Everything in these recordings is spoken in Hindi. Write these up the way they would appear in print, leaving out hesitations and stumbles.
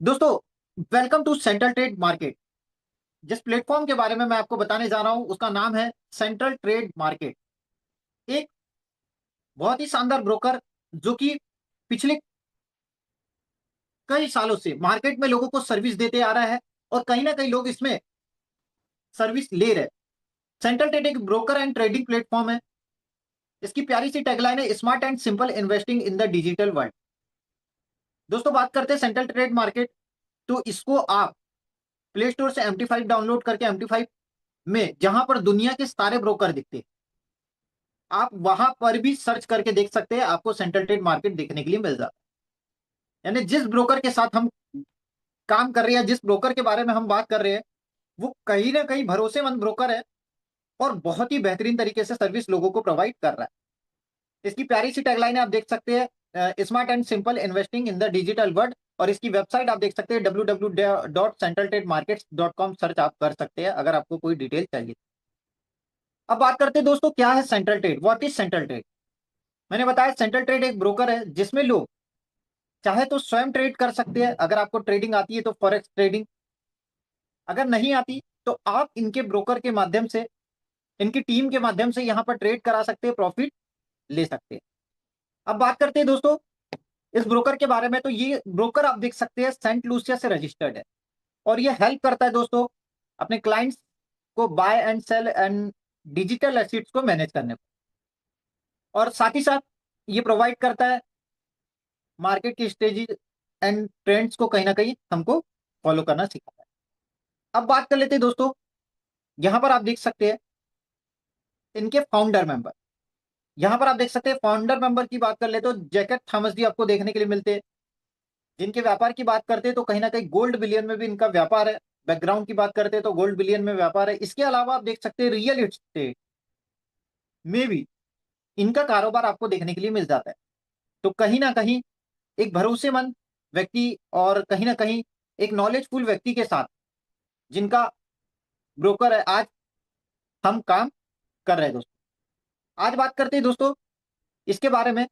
दोस्तों, welcome to central trade market. जिस प्लेटफॉर्म के बारे में मैं आपको बताने जा रहा हूं उसका नाम है सेंट्रल ट्रेड मार्केट। एक बहुत ही शानदार ब्रोकर जो कि पिछले कई सालों से मार्केट में लोगों को सर्विस देते आ रहा है और कहीं ना कहीं लोग इसमें सर्विस ले रहे हैं। सेंट्रल ट्रेड एक ब्रोकर एंड ट्रेडिंग प्लेटफॉर्म है। इसकी प्यारी सी टैगलाइन है, smart and simple investing in the digital world. दोस्तों, बात करते हैं सेंट्रल ट्रेड मार्केट। तो इसको आप प्ले स्टोर से MT5 डाउनलोड करके MT5 में जहां पर दुनिया के सारे ब्रोकर दिखते हैं, आप वहां पर भी सर्च करके देख सकते हैं। आपको सेंट्रल ट्रेड मार्केट देखने के लिए मिल जाता है। यानी जिस ब्रोकर के साथ हम काम कर रहे हैं, जिस ब्रोकर के बारे में हम बात कर रहे हैं, वो कहीं ना कहीं भरोसेमंद ब्रोकर है और बहुत ही बेहतरीन तरीके से सर्विस लोगों को प्रोवाइड कर रहा है। इसकी प्यारी सी टैगलाइन आप देख सकते हैं, smart and simple investing in the digital world. और इसकी वेबसाइट आप देख सकते हैं www.centraltrademarkets.com। सर्च आप कर सकते हैं अगर आपको कोई डिटेल चाहिए। अब बात करते हैं दोस्तों, क्या है central trade, what is central trade. मैंने बताया सेंट्रल ट्रेड एक ब्रोकर है जिसमें लोग चाहे तो स्वयं ट्रेड कर सकते हैं। अगर आपको ट्रेडिंग आती है तो फॉरेक्स ट्रेडिंग, अगर नहीं आती तो आप इनके ब्रोकर के माध्यम से, इनकी टीम के माध्यम से यहां पर ट्रेड करा सकते हैं, प्रॉफिट ले सकते हैं। अब बात करते हैं दोस्तों इस ब्रोकर के बारे में। तो ये ब्रोकर आप देख सकते हैं सेंट लूसिया से रजिस्टर्ड है और ये हेल्प करता है दोस्तों अपने क्लाइंट्स को buy and sell and digital assets को मैनेज करने को। और साथ ही साथ ये प्रोवाइड करता है मार्केट की स्टेजेस एंड ट्रेंड्स को कहीं ना कहीं हमको फॉलो करना सिखाता है। अब बात कर लेते हैं दोस्तों, यहां पर आप देख सकते हैं इनके फाउंडर मेंबर। यहां पर आप देख सकते हैं फाउंडर मेंबर की बात कर ले तो जैकेट थॉमस जी आपको देखने के लिए मिलते हैं। जिनके व्यापार की बात करते हैं तो कहीं ना कहीं गोल्ड बिलियन में भी इनका व्यापार है। बैकग्राउंड की बात करते हैं तो गोल्ड बिलियन में व्यापार है। इसके अलावा आप देख सकते हैं रियल एस्टेट में भी इनका कारोबार आपको देखने के लिए मिल जाता है। तो कहीं ना कहीं एक भरोसेमंद व्यक्ति और कहीं ना कहीं एक नॉलेजफुल व्यक्ति के साथ जिनका ब्रोकर है, आज हम काम कर रहे हैं दोस्तों। आज बात करते हैं दोस्तों इसके बारे में।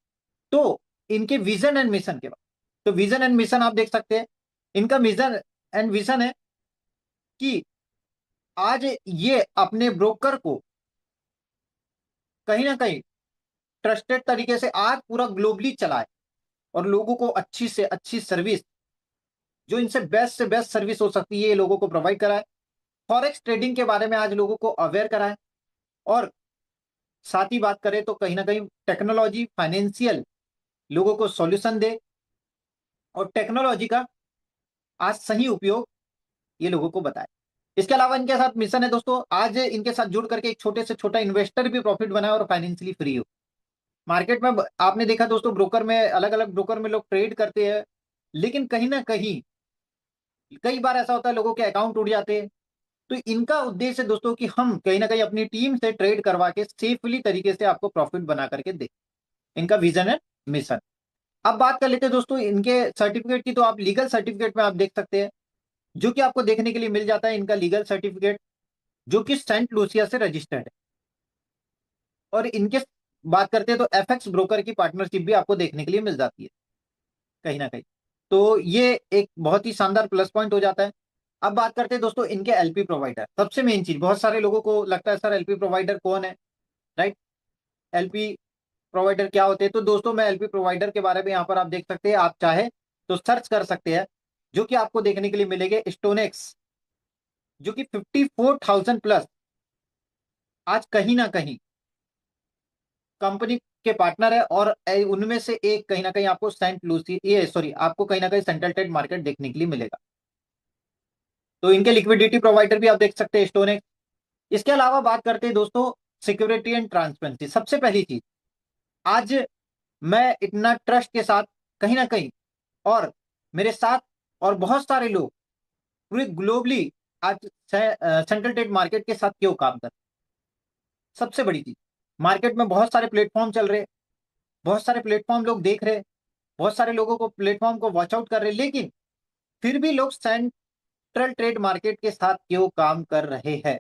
तो इनके विजन एंड मिशन के बारे, तो विजन एंड मिशन आप देख सकते हैं। इनका विजन एंड विजन है कि आज ये अपने ब्रोकर को कहीं ना कहीं ट्रस्टेड तरीके से आज पूरा ग्लोबली चलाए और लोगों को अच्छी से अच्छी सर्विस, जो इनसे बेस्ट से बेस्ट सर्विस हो सकती है, ये लोगों को प्रोवाइड कराए। फॉरेक्स ट्रेडिंग के बारे में आज लोगों को अवेयर कराए और साथ ही बात करें तो कहीं ना कहीं टेक्नोलॉजी फाइनेंशियल लोगों को सॉल्यूशन दे और टेक्नोलॉजी का आज सही उपयोग ये लोगों को बताए। इसके अलावा इनके साथ मिशन है दोस्तों, आज इनके साथ जुड़ करके एक छोटे से छोटा इन्वेस्टर भी प्रॉफिट बनाए और फाइनेंशियली फ्री हो। मार्केट में आपने देखा दोस्तों, ब्रोकर में अलग अलग ब्रोकर में लोग ट्रेड करते हैं, लेकिन कहीं ना कहीं कई बार ऐसा होता है लोगों के अकाउंट उड़ जाते हैं। तो इनका उद्देश्य है दोस्तों कि हम कहीं ना कहीं अपनी टीम से ट्रेड करवा के सेफली तरीके से आपको प्रॉफिट बना करके दे। इनका विजन है, मिशन। अब बात कर लेते हैं दोस्तों इनके सर्टिफिकेट की। तो आप लीगल सर्टिफिकेट में आप देख सकते हैं जो कि आपको देखने के लिए मिल जाता है इनका लीगल सर्टिफिकेट, जो कि सेंट लूसिया से रजिस्टर्ड है। और इनके बात करते हैं तो FX ब्रोकर की पार्टनरशिप भी आपको देखने के लिए मिल जाती है कहीं ना कहीं। तो ये एक बहुत ही शानदार प्लस पॉइंट हो जाता है। अब बात करते हैं दोस्तों इनके LP प्रोवाइडर। सबसे मेन चीज, बहुत सारे लोगों को लगता है सर LP प्रोवाइडर कौन है, राइट। LP प्रोवाइडर क्या होते हैं, तो दोस्तों मैं LP प्रोवाइडर के बारे में यहाँ पर आप देख सकते हैं। आप चाहे तो सर्च कर सकते हैं, जो कि आपको देखने के लिए मिलेंगे स्टोनेक्स, जो कि 54,000 प्लस आज कहीं ना कहीं कंपनी के पार्टनर है। और उनमें से एक कहीं ना कहीं आपको सेंट लूसी, ये सॉरी, आपको कहीं ना कहीं सेंट्रल ट्रेड मार्केट देखने के लिए मिलेगा। तो इनके लिक्विडिटी प्रोवाइडर भी आप देख सकते हैं, स्टोनेक्स। इसके अलावा बात करते हैं दोस्तों सिक्योरिटी एंड ट्रांसपेरेंसी। सबसे पहली चीज, आज मैं इतना ट्रस्ट के साथ कहीं ना कहीं और मेरे साथ और बहुत सारे लोग पूरे ग्लोबली आज सेंट्रल ट्रेड मार्केट के साथ क्यों काम कर रहे हैं? सबसे बड़ी चीज, मार्केट में बहुत सारे प्लेटफॉर्म चल रहे हैं, बहुत सारे प्लेटफॉर्म लोग देख रहे हैं, बहुत सारे लोगों को प्लेटफॉर्म को वॉच आउट कर रहे हैं, लेकिन फिर भी लोग सेंट्रल ट्रेड मार्केट के साथ क्यों काम कर रहे हैं?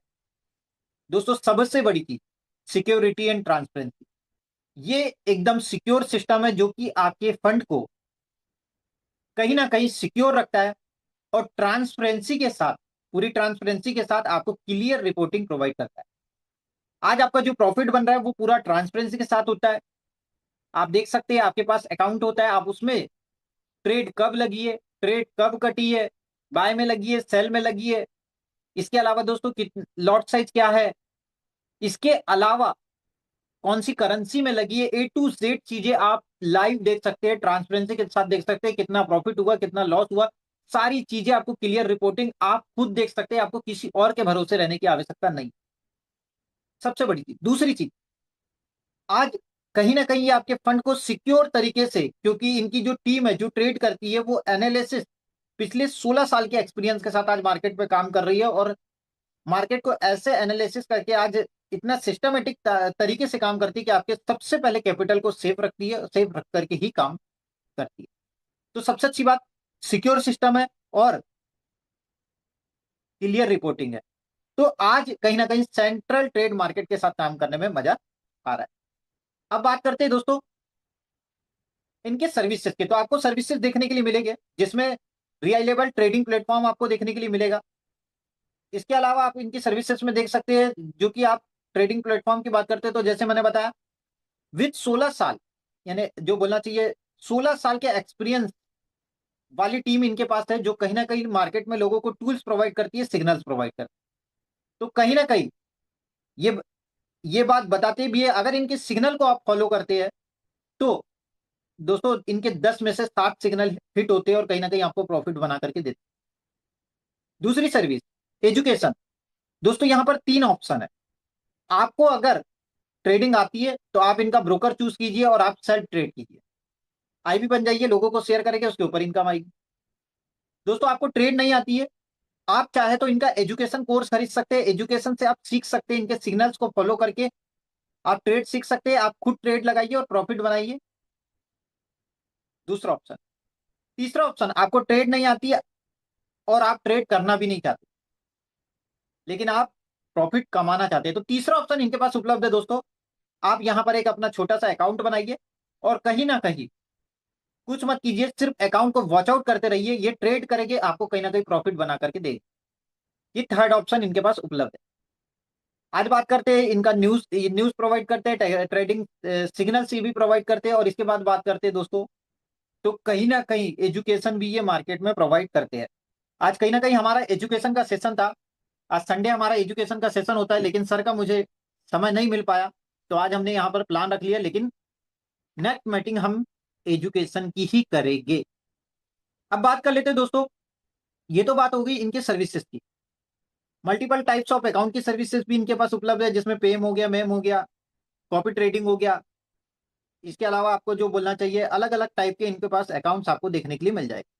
दोस्तों सबसे बड़ी चीज, सिक्योरिटी एंड ट्रांसपेरेंसी। ये एकदम सिक्योर सिस्टम है जो कि आपके फंड को कहीं ना कहीं सिक्योर रखता है और ट्रांसपेरेंसी के साथ, पूरी ट्रांसपेरेंसी के साथ आपको क्लियर रिपोर्टिंग प्रोवाइड करता है। आज आपका जो प्रॉफिट बन रहा है वो पूरा ट्रांसपेरेंसी के साथ होता है। आप देख सकते हैं आपके पास अकाउंट होता है, आप उसमें ट्रेड कब लगी है, ट्रेड कब कटी है, बाय में लगी है, सेल में लगी है, इसके अलावा दोस्तों लॉट साइज क्या है, इसके अलावा कौन सी करेंसी में लगी है, A to Z चीजें आप लाइव देख सकते हैं, ट्रांसपेरेंसी के साथ देख सकते हैं, कितना प्रॉफिट हुआ, कितना लॉस हुआ, सारी चीजें आपको क्लियर रिपोर्टिंग आप खुद देख सकते हैं। आपको किसी और के भरोसे रहने की आवश्यकता नहीं। सबसे बड़ी चीज, दूसरी चीज, आज कहीं ना कहीं ये आपके फंड को सिक्योर तरीके से, क्योंकि इनकी जो टीम है जो ट्रेड करती है वो एनालिसिस पिछले 16 साल के एक्सपीरियंस के साथ आज मार्केट पे काम कर रही है, और मार्केट को ऐसे एनालिसिस करके आज इतना सिस्टमेटिक तरीके से काम करती है कि आपके सबसे पहले कैपिटल को सेफ रखती है, सेफ रख करके ही काम करती है। तो सबसे अच्छी बात सिक्योर सिस्टम है और क्लियर रिपोर्टिंग है। तो आज कहीं ना कहीं सेंट्रल ट्रेड मार्केट के साथ काम करने में मजा आ रहा है। अब बात करते हैं दोस्तों इनके सर्विसेज के। तो आपको सर्विसेज देखने के लिए मिलेंगे जिसमें रिलायबल ट्रेडिंग प्लेटफॉर्म आपको देखने के लिए मिलेगा। इसके अलावा आप इनकी सर्विसेज में देख सकते हैं, जो कि आप ट्रेडिंग प्लेटफॉर्म की बात करते हैं तो जैसे मैंने बताया विद 16 साल, यानी जो बोलना चाहिए 16 साल के एक्सपीरियंस वाली टीम इनके पास है, जो कहीं ना कहीं मार्केट में लोगों को टूल्स प्रोवाइड करती है, सिग्नल्स प्रोवाइड करती है। तो कहीं ना कहीं ये ये बात बताते भी है, अगर इनके सिग्नल को आप फॉलो करते हैं तो दोस्तों इनके 10 में से 7 सिग्नल हिट होते हैं और कहीं ना कहीं आपको प्रॉफिट बना करके देते हैं। दूसरी सर्विस एजुकेशन। दोस्तों यहां पर 3 ऑप्शन है। आपको अगर ट्रेडिंग आती है तो आप इनका ब्रोकर चूज कीजिए और आप सेल्फ ट्रेड कीजिए, आईबी बन जाइए, लोगों को शेयर करेंगे, उसके ऊपर इनकम आएगी। दोस्तों आपको ट्रेड नहीं आती है, आप चाहे तो इनका एजुकेशन कोर्स खरीद सकते हैं, एजुकेशन से आप सीख सकते हैं, इनके सिग्नल्स को फॉलो करके आप ट्रेड सीख सकते हैं, आप खुद ट्रेड लगाइए और प्रॉफिट बनाइए। दूसरा ऑप्शन। तीसरा ऑप्शन, आपको ट्रेड नहीं आती है और आप ट्रेड करना भी नहीं चाहते लेकिन आप प्रॉफिट कमाना चाहते हैं, तो तीसरा ऑप्शन इनके पास उपलब्ध है दोस्तों। आप यहां पर एक अपना छोटा सा अकाउंट बनाइए और कहीं ना कहीं कुछ मत कीजिए, सिर्फ अकाउंट को वॉच आउट करते रहिए, ये ट्रेड करेंगे, आपको कहीं ना कहीं प्रॉफिट बना करके देगा। ये थर्ड ऑप्शन इनके पास उपलब्ध है। आज बात करते हैं इनका न्यूज, न्यूज प्रोवाइड करते हैं, ट्रेडिंग सिग्नल से भी प्रोवाइड करते हैं, और इसके बाद बात करते हैं दोस्तों तो कहीं ना कहीं एजुकेशन भी ये मार्केट में प्रोवाइड करते हैं। आज कहीं ना कहीं हमारा एजुकेशन का सेशन था, आज संडे हमारा एजुकेशन का सेशन होता है, लेकिन सर का मुझे समय नहीं मिल पाया, तो आज हमने यहाँ पर प्लान रख लिया, लेकिन नेक्स्ट मीटिंग हम एजुकेशन की ही करेंगे। अब बात कर लेते हैं दोस्तों, ये तो बात हो गई इनके सर्विसेज की। मल्टीपल टाइप्स ऑफ अकाउंट की सर्विसेज भी इनके पास उपलब्ध है, जिसमें पेम हो गया, मेम हो गया, कॉपी ट्रेडिंग हो गया। इसके अलावा आपको जो बोलना चाहिए, अलग अलग टाइप के इनके पास अकाउंट्स आपको देखने के लिए मिल जाएगा।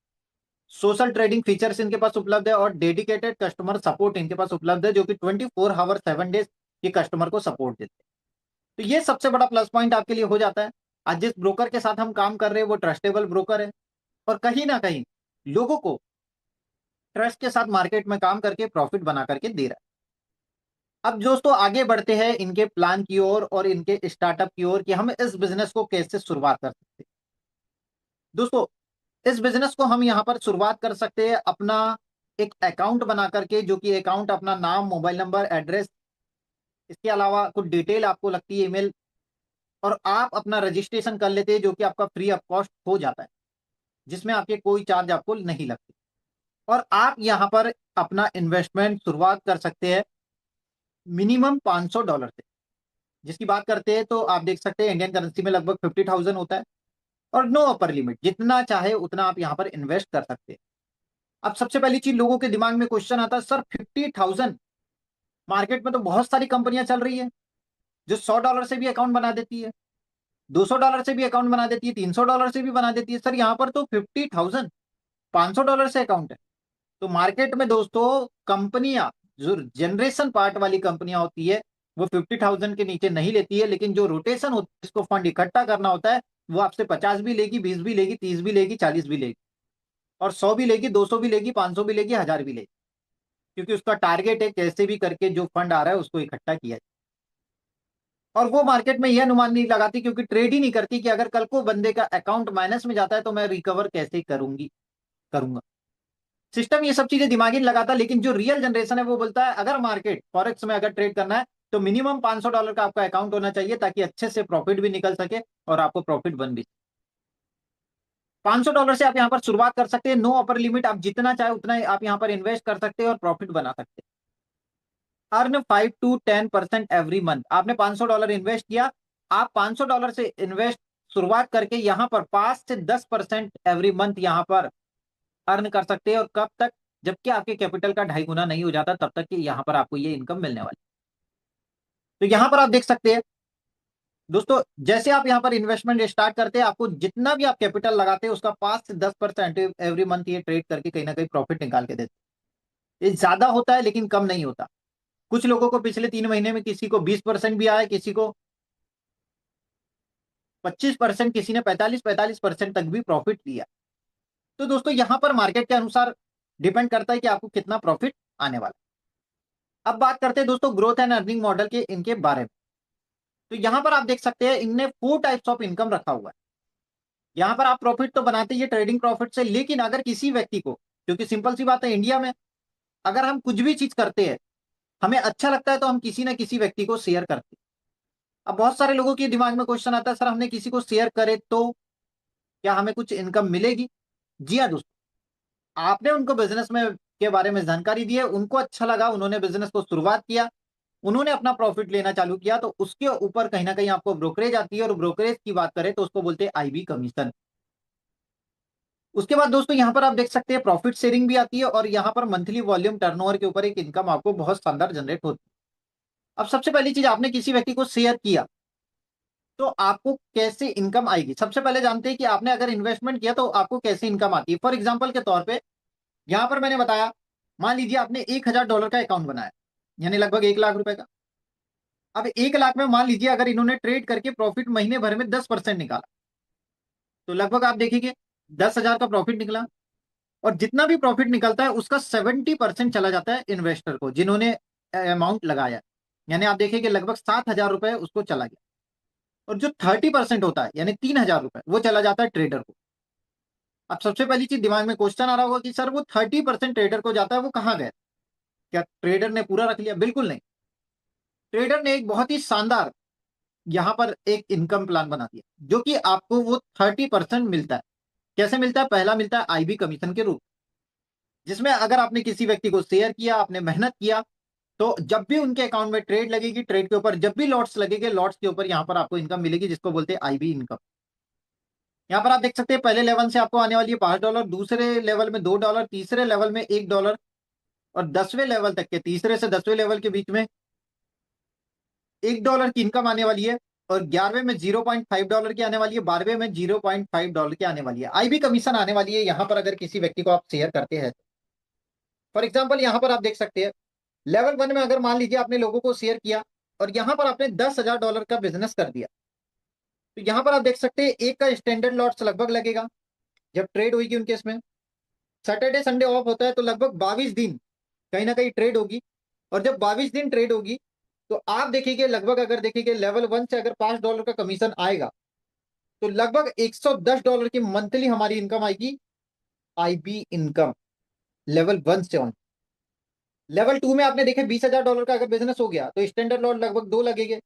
सोशल ट्रेडिंग फीचर्स इनके पास उपलब्ध है और डेडिकेटेड कस्टमर सपोर्ट इनके पास उपलब्ध है, जो कि 24 आवर 7 डेज ये कस्टमर को सपोर्ट देते हैं। तो ये सबसे बड़ा प्लस पॉइंट आपके लिए हो जाता है। आज जिस ब्रोकर के साथ हम काम कर रहे हैं वो ट्रस्टेबल ब्रोकर है, और कहीं ना कहीं लोगों को ट्रस्ट के साथ मार्केट में काम करके प्रॉफिट बना करके दे रहा है। अब दोस्तों आगे बढ़ते हैं इनके प्लान की ओर और इनके स्टार्टअप की ओर कि हम इस बिजनेस को कैसे शुरुआत कर सकते हैं। दोस्तों इस बिजनेस को हम यहाँ पर शुरुआत कर सकते हैं अपना एक अकाउंट बना करके, जो कि अकाउंट अपना नाम, मोबाइल नंबर, एड्रेस, इसके अलावा कुछ डिटेल आपको लगती है, ईमेल, और आप अपना रजिस्ट्रेशन कर लेते हैं, जो कि आपका फ्री ऑफ कॉस्ट हो जाता है, जिसमें आपके कोई चार्ज आपको नहीं लगते। और आप यहाँ पर अपना इन्वेस्टमेंट शुरुआत कर सकते हैं मिनिमम $500 से, जिसकी बात करते हैं तो आप देख सकते हैं इंडियन करेंसी में लगभग 50,000 होता है, और नो अपर लिमिट, जितना चाहे उतना आप यहाँ पर इन्वेस्ट कर सकते हैं। अब सबसे पहली चीज लोगों के दिमाग में क्वेश्चन आता है, सर 50,000, मार्केट में तो बहुत सारी कंपनियां चल रही है जो $100 से भी अकाउंट बना देती है, $200 से भी अकाउंट बना देती है, $300 से भी बना देती है, सर यहाँ पर तो 50,000, $500 से अकाउंट है। तो मार्केट में दोस्तों कंपनियां, जो जनरेशन पार्ट वाली कंपनियां होती है वो 50,000 के नीचे नहीं लेती है, लेकिन जो रोटेशन होती है, जिसको फंड इकट्ठा करना होता है, वो आपसे 50 भी लेगी, 20 भी लेगी, 30 भी लेगी, 40 भी लेगी, और 100 भी लेगी, 200 भी लेगी, 500 भी लेगी, 1000 भी लेगी, क्योंकि उसका टारगेट है कैसे भी करके जो फंड आ रहा है उसको इकट्ठा किया जाए। और वो मार्केट में यह अनुमान नहीं लगाती, क्योंकि ट्रेड ही नहीं करती कि अगर कल को बंदे का अकाउंट माइनस में जाता है तो मैं रिकवर कैसे करूंगा। सिस्टम ये सब चीजें दिमागी नहीं लगाता, लेकिन जो रियल जनरेशन है वो बोलता है अगर मार्केट फॉरेक्स में अगर ट्रेड करना है तो मिनिमम $500 का आपका अकाउंट होना चाहिए, ताकि अच्छे से प्रॉफिट भी निकल सके और आपको प्रॉफिट बन भी। $500 से आप यहाँ पर शुरुआत कर सकते हैं, नो अपर लिमिट, आप जितना चाहे उतना ही आप यहाँ पर इन्वेस्ट कर सकते हैं और प्रॉफिट बना सकते हैं। Earn 5 to 10% every month. आपने $500 इन्वेस्ट किया, आप $500 से इन्वेस्ट शुरुआत करके यहाँ पर 5 से 10% एवरी मंथ यहाँ पर अर्न कर सकते हैं। और कब तक? जबकि आपके कैपिटल का 2.5 गुना नहीं हो जाता, तब तक कि यहाँ पर आपको ये इनकम मिलने वाली। तो यहाँ पर आप देख सकते हैं दोस्तों, जैसे आप यहाँ पर इन्वेस्टमेंट स्टार्ट करते हैं, आपको जितना भी आप कैपिटल लगाते हैं उसका 5 से 10% एवरी मंथ ये ट्रेड करके कहीं ना कहीं प्रॉफिट निकाल के देते हैं। ये ज्यादा होता है लेकिन कम नहीं होता। कुछ लोगों को पिछले 3 महीने में किसी को 20% भी आया, किसी को 25%, किसी ने 45% तक भी प्रॉफिट लिया। तो दोस्तों यहाँ पर मार्केट के अनुसार डिपेंड करता है कि आपको कितना प्रॉफिट आने वाला है। अब बात करते हैं दोस्तों ग्रोथ एंड अर्निंग मॉडल के इनके बारे में। तो यहां पर आप देख सकते हैं इनने 4 टाइप्स ऑफ इनकम रखा हुआ है। यहां पर आप प्रॉफिट तो बनाते ही ट्रेडिंग प्रॉफिट से, लेकिन अगर किसी व्यक्ति को, क्योंकि सिंपल सी बात है इंडिया में अगर हम कुछ भी चीज करते हैं हमें अच्छा लगता है तो हम किसी ना किसी व्यक्ति को शेयर करते हैं। अब बहुत सारे लोगों के दिमाग में क्वेश्चन आता है, सर हमने किसी को शेयर करे तो क्या हमें कुछ इनकम मिलेगी? जी हाँ दोस्तों, आपने उनको बिजनेस में के बारे में जानकारी दी है, उनको अच्छा लगा, उन्होंने बिजनेस को शुरुआत किया, उन्होंने अपना प्रॉफिट लेना चालू किया, तो उसके ऊपर कहीं ना कहीं आपको ब्रोकरेज आती है। और ब्रोकरेज की बात करें तो उसको बोलते हैं आईबी कमीशन। उसके बाद दोस्तों यहाँ पर आप देख सकते हैं प्रॉफिट शेयरिंग भी आती है, और यहाँ पर मंथली वॉल्यूम टर्नओवर के ऊपर एक इनकम आपको बहुत शानदार जनरेट होती है। अब सबसे पहली चीज, आपने किसी व्यक्ति को शेयर किया तो आपको कैसे इनकम आएगी? सबसे पहले जानते हैं कि आपने अगर इन्वेस्टमेंट किया तो आपको कैसे इनकम आती है। फॉर एग्जाम्पल के तौर पर यहाँ पर मैंने बताया, मान लीजिए आपने $1,000 का अकाउंट बनाया, यानी लगभग 1 लाख रुपए का। अब 1 लाख में मान लीजिए अगर इन्होंने ट्रेड करके प्रॉफिट महीने भर में 10% निकाला, तो लगभग आप देखेंगे 10,000 का प्रॉफिट निकला। और जितना भी प्रॉफिट निकलता है उसका 70% चला जाता है इन्वेस्टर को, जिन्होंने अमाउंट लगाया। यानी आप देखेंगे लगभग $7,000 उसको चला गया। और जो 30% होता है यानी $3,000 वो चला जाता है ट्रेडर को। अब सबसे पहली चीज दिमाग में क्वेश्चन आ रहा होगा कि सर वो 30% ट्रेडर को जाता है, वो कहाँ गया? क्या ट्रेडर ने पूरा रख लिया? बिल्कुल नहीं। ट्रेडर ने एक बहुत ही शानदार यहां पर एक इनकम प्लान बना दिया, जो कि आपको वो 30% मिलता है। कैसे मिलता है? पहला मिलता है आईबी कमीशन के रूप, जिसमें अगर आपने किसी व्यक्ति को शेयर किया, आपने मेहनत किया, तो जब भी उनके अकाउंट में ट्रेड लगेगी, ट्रेड के ऊपर जब भी लॉट्स लगेंगे, लॉट्स के ऊपर यहाँ पर आपको इनकम मिलेगी, जिसको बोलते हैं आईबी इनकम। यहाँ पर आप देख सकते हैं पहले लेवल से आपको आने वाली है $5, दूसरे लेवल में $2, तीसरे लेवल में $1, और 10वें लेवल तक के, तीसरे से 10वें लेवल के बीच में $1 की इनकम आने वाली है। और 11वें में $0.5 की आने वाली है, 12वें में $0.5 की आने वाली है। आईबी कमीशन आने वाली है यहाँ पर अगर किसी व्यक्ति को आप शेयर करते हैं। फॉर एग्जाम्पल यहाँ पर आप देख सकते हैं लेवल 1 में अगर मान लीजिए आपने लोगों को शेयर किया और यहाँ पर आपने $10,000 का बिजनेस कर दिया, तो यहाँ पर आप देख सकते हैं एक का स्टैंडर्ड लॉट्स लगभग लगेगा जब ट्रेड होगी उनके इसमें। सैटरडे संडे ऑफ होता है तो लगभग 22 दिन कहीं ना कहीं ट्रेड होगी। और जब 22 दिन ट्रेड होगी तो आप देखेंगे लगभग, अगर देखेंगे लेवल 1 से अगर $5 का कमीशन आएगा तो लगभग $110 की मंथली हमारी इनकम आएगी, आईबी इनकम लेवल 1 से ऑन। लेवल 2 में आपने देखे $20,000 का अगर बिजनेस हो गया तो स्टैंडर्ड लॉट लगभग 2 लगेंगे।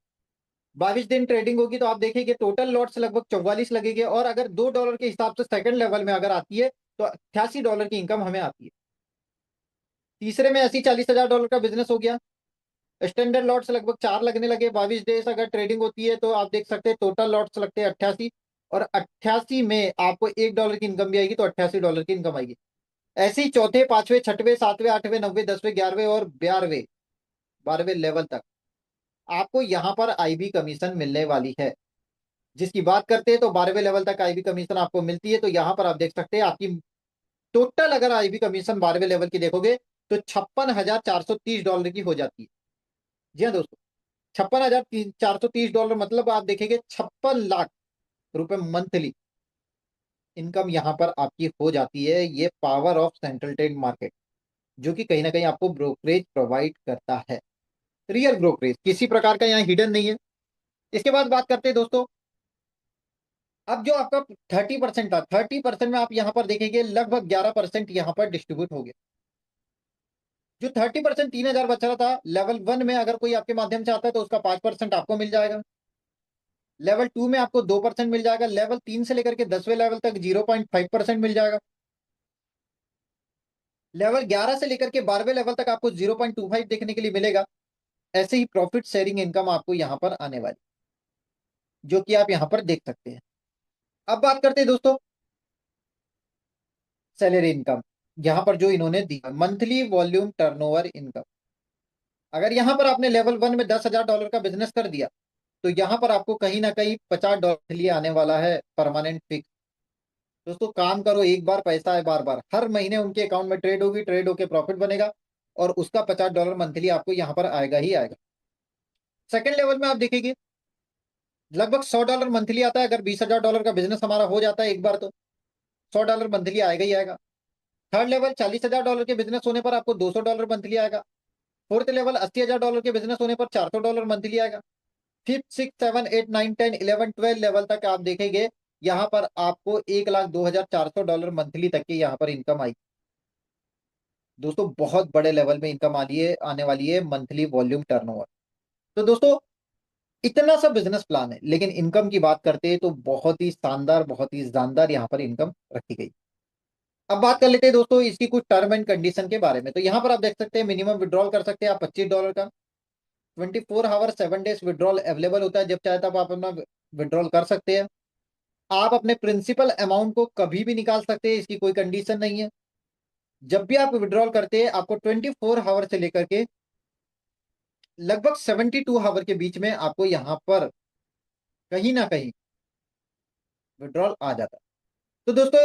22 दिन ट्रेडिंग होगी तो आप देखेंगे टोटल लॉट्स लगभग 44 लगेंगे। और अगर $2 के हिसाब से सेकंड लेवल में अगर आती है तो $88 की इनकम हमें आती है। तीसरे में ऐसी $40,000 का बिजनेस हो गया, स्टैंडर्ड लॉट्स लगभग 4 लगने लगे। 22 डेज अगर ट्रेडिंग होती है तो आप देख सकते हैं टोटल लॉट्स लगते हैं 88। और 88 में आपको $1 की इनकम भी आएगी, तो $88 की इनकम आएगी। ऐसे ही चौथे, पांचवें, छठवें, सातवें, आठवें, नौवें, 10वें, 11वें और 12वें लेवल तक आपको यहाँ पर आईबी कमीशन मिलने वाली है। जिसकी बात करते हैं तो 12वें लेवल तक आईबी कमीशन आपको मिलती है। तो यहाँ पर आप देख सकते हैं आपकी टोटल अगर आईबी कमीशन 12वें लेवल की देखोगे तो $56,430 की हो जाती है। जी हाँ दोस्तों, $56,430 मतलब आप देखेंगे 56 लाख रुपए मंथली इनकम यहाँ पर आपकी हो जाती है। ये power of central trade market, जो कि कहीं ना कहीं आपको ब्रोकरेज प्रोवाइड करता है। रियल ब्रोकरेज, किसी प्रकार का यहाँ हिडन नहीं है। इसके बाद बात करते हैं दोस्तों अब जो आपका 30% था, 30% में आप यहाँ पर देखेंगे लगभग 11% यहाँ पर डिस्ट्रीब्यूट हो गया। जो 30% 3,000 बच रहा था, लेवल 1 में अगर कोई आपके माध्यम से आता है तो उसका 5% आपको मिल जाएगा। लेवल 2 में आपको 2% मिल जाएगा। लेवल 3 से लेकर के 10वें लेवल तक 0.5% मिल जाएगा। लेवल 11 से लेकर के 12वें लेवल तक आपको 0.25 देखने के लिए मिलेगा। ऐसे ही प्रॉफिट शेयरिंग इनकम आपको यहाँ पर आने वाली, जो कि आप यहाँ पर देख सकते हैं। अब बात करते हैं दोस्तों सैलरी इनकम। यहाँ पर जो इन्होंने दिया मंथली वॉल्यूम टर्नओवर इनकम। अगर यहाँ पर आपने लेवल 1 में $10,000 का बिजनेस कर दिया तो यहाँ पर आपको कहीं ना कहीं $50 लिए आने वाला है परमानेंट फिक्स। दोस्तों काम करो एक बार, पैसा है बार बार। हर महीने उनके अकाउंट में ट्रेड होगी, ट्रेड होके प्रॉफिट बनेगा और उसका $50 मंथली आपको यहाँ पर आएगा ही आएगा। सेकंड लेवल में आप देखेंगे लगभग $100 मंथली आता है। अगर $20,000 का बिजनेस हमारा हो जाता है एक बार तो $100 मंथली आएगा ही आएगा। थर्ड लेवल $40,000 के बिजनेस होने पर आपको $200 मंथली आएगा। फोर्थ लेवल $80,000 के बिजनेस होने पर $400 मंथली आएगा। Fifth, six, seven, eight, nine, 10, 11, 12 level तक आप देखेंगे यहाँ पर आपको $1,02,400 मंथली तक की यहाँ पर इनकम आई। दोस्तों बहुत बड़े लेवल में इनकम आने वाली है मंथली वॉल्यूम टर्नओवर। तो दोस्तों इतना सा बिजनेस प्लान है, लेकिन इनकम की बात करते हैं तो बहुत ही शानदार, बहुत ही जानदार यहाँ पर इनकम रखी गई। अब बात कर लेते हैं दोस्तों इसकी कुछ टर्म एंड कंडीशन के बारे में। तो यहाँ पर आप देख सकते हैं मिनिमम विड्रॉल कर सकते हैं आप $25 का। 24 आवर 7 डेज विड्रॉल अवेलेबल होता है, जब चाहे तब आप अपना विड्रॉल कर सकते हैं। आप अपने प्रिंसिपल अमाउंट को कभी भी निकाल सकते हैं, इसकी कोई कंडीशन नहीं है। जब भी आप विड्रॉल करते हैं आपको 24 आवर से लेकर के लगभग 72 आवर के बीच में आपको यहाँ पर कहीं ना कहीं विड्रॉल आ जाता है। तो दोस्तों